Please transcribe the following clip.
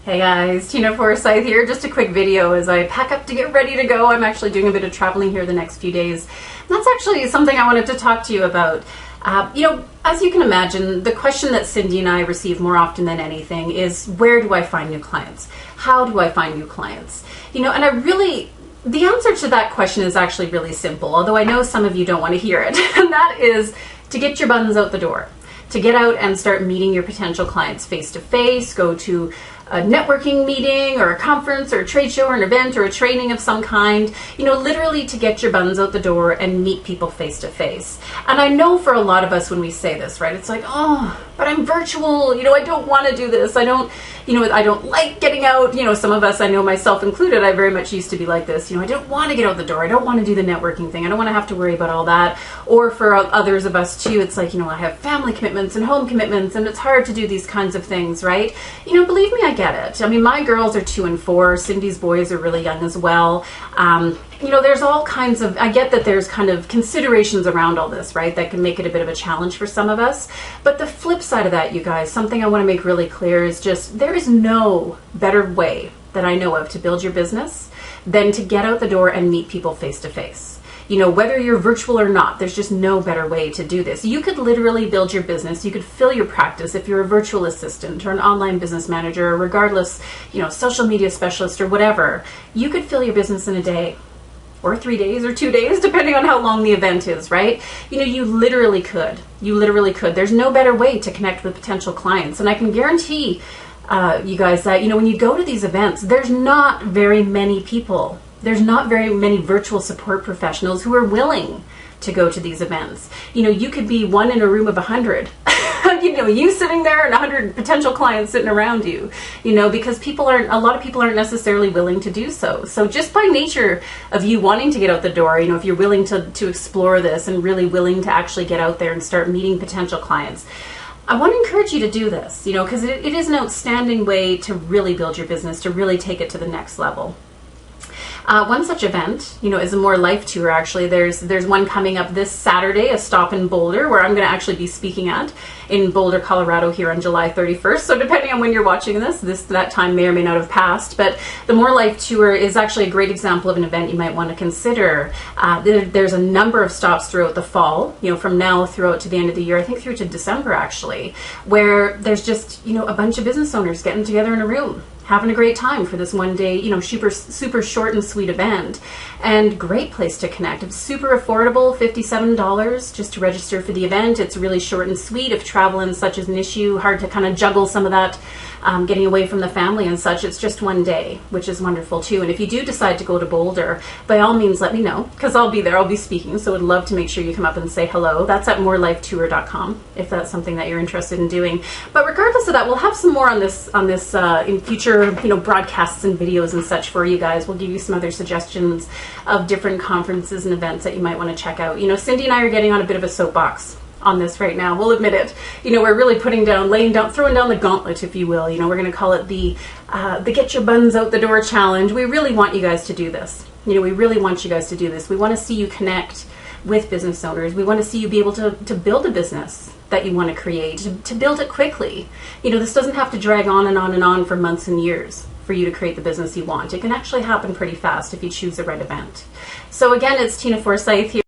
Hey guys, Tina Forsyth here. Just a quick video as I pack up to get ready to go. I'm actually doing a bit of traveling here the next few days. And that's actually something I wanted to talk to you about. As you can imagine, the question that Cindy and I receive more often than anything is, where do I find new clients? How do I find new clients? And the answer to that question is actually really simple, although I know some of you don't want to hear it. And that is to get your buns out the door. To get out and start meeting your potential clients face to face, go to a networking meeting or a conference or a trade show or an event or a training of some kind, literally to get your buns out the door and meet people face to face. And I know for a lot of us when we say this, right, it's like, oh, but I'm virtual, I don't want to do this. I don't like getting out. Some of us, I know myself included, I very much used to be like this. I don't want to get out the door. I don't want to do the networking thing. I don't want to have to worry about all that. Or for others of us too, it's like, I have family commitments and home commitments and it's hard to do these kinds of things, right? Believe me, I get it. I mean, my girls are 2 and 4. Cindy's boys are really young as well. There's all kinds of, I get that there's kind of considerations around all this, right? That can make it a bit of a challenge for some of us. But the flip side of that, you guys, something I want to make really clear is just, there is no better way that I know of to build your business than to get out the door and meet people face to face. Whether you're virtual or not, there's just no better way to do this. You could literally build your business. You could fill your practice if you're a virtual assistant or an online business manager, or regardless, social media specialist or whatever. You could fill your business in a day or 3 days or 2 days, depending on how long the event is, right? You literally could. You literally could. There's no better way to connect with potential clients. And I can guarantee you guys that, when you go to these events, there's not very many people. There's not very many virtual support professionals who are willing to go to these events. You could be one in a room of 100. You sitting there and 100 potential clients sitting around you, because a lot of people aren't necessarily willing to do so. So just by nature of you wanting to get out the door, if you're willing to explore this and really willing to actually get out there and start meeting potential clients, I want to encourage you to do this, because it is an outstanding way to really build your business, to really take it to the next level. One such event, is a More Life tour. Actually, there's one coming up this Saturday, a stop in Boulder, where I'm going to actually be speaking at in Boulder, Colorado, here on July 31st. So depending on when you're watching that time may or may not have passed. But the More Life tour is actually a great example of an event you might want to consider. There's a number of stops throughout the fall, from now throughout to the end of the year, I think through to December actually, where there's just, a bunch of business owners getting together in a room, having a great time for this one day, super short and sweet event. And great place to connect. It's super affordable, $57 just to register for the event. It's really short and sweet. If travel and such is an issue, hard to kind of juggle some of that, getting away from the family and such, it's just one day, which is wonderful too. And if you do decide to go to Boulder, by all means let me know, because I'll be there, I'll be speaking, so I'd love to make sure you come up and say hello. That's at morelifetour.com if that's something that you're interested in doing. But regardless of that, we'll have some more on this in future broadcasts and videos and such for you guys. We'll give you some other suggestions of different conferences and events that you might want to check out. Cindy and I are getting on a bit of a soapbox on this right now. We'll admit it. We're really throwing down the gauntlet, if you will. We're going to call it the Get Your Buns Out the Door Challenge. We really want you guys to do this. We really want you guys to do this. We want to see you connect with business owners. We want to see you be able to build a business that you want to create, to build it quickly. This doesn't have to drag on and on and on for months and years for you to create the business you want. It can actually happen pretty fast if you choose the right event. So again, it's Tina Forsyth here.